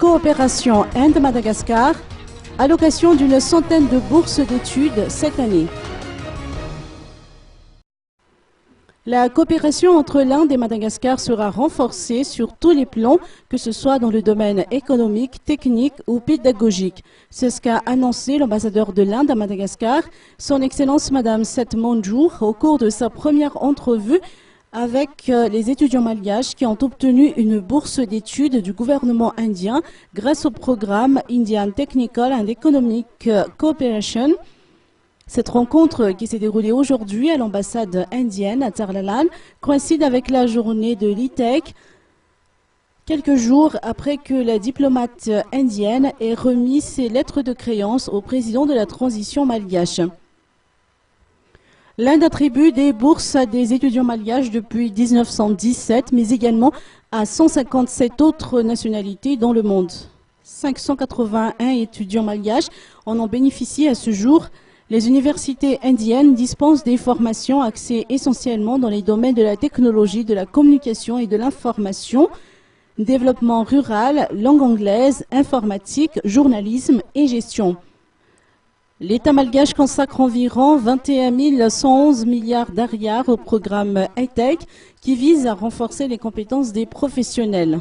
Coopération Inde-Madagascar, allocation d'une centaine de bourses d'études cette année. La coopération entre l'Inde et Madagascar sera renforcée sur tous les plans, que ce soit dans le domaine économique, technique ou pédagogique. C'est ce qu'a annoncé l'ambassadeur de l'Inde à Madagascar, son Excellence Madame Seth Manjoo, au cours de sa première entrevue avec les étudiants malgaches qui ont obtenu une bourse d'études du gouvernement indien grâce au programme Indian Technical and Economic Cooperation. Cette rencontre qui s'est déroulée aujourd'hui à l'ambassade indienne à Tarlalan coïncide avec la journée de l'ITEC, quelques jours après que la diplomate indienne ait remis ses lettres de créance au président de la transition malgache. L'Inde attribue des bourses à des étudiants malgaches depuis 1917, mais également à 157 autres nationalités dans le monde. 581 étudiants malgaches en ont bénéficié à ce jour. Les universités indiennes dispensent des formations axées essentiellement dans les domaines de la technologie, de la communication et de l'information, développement rural, langue anglaise, informatique, journalisme et gestion. L'État malgache consacre environ 21 111 milliards d'ariars au programme high-tech qui vise à renforcer les compétences des professionnels.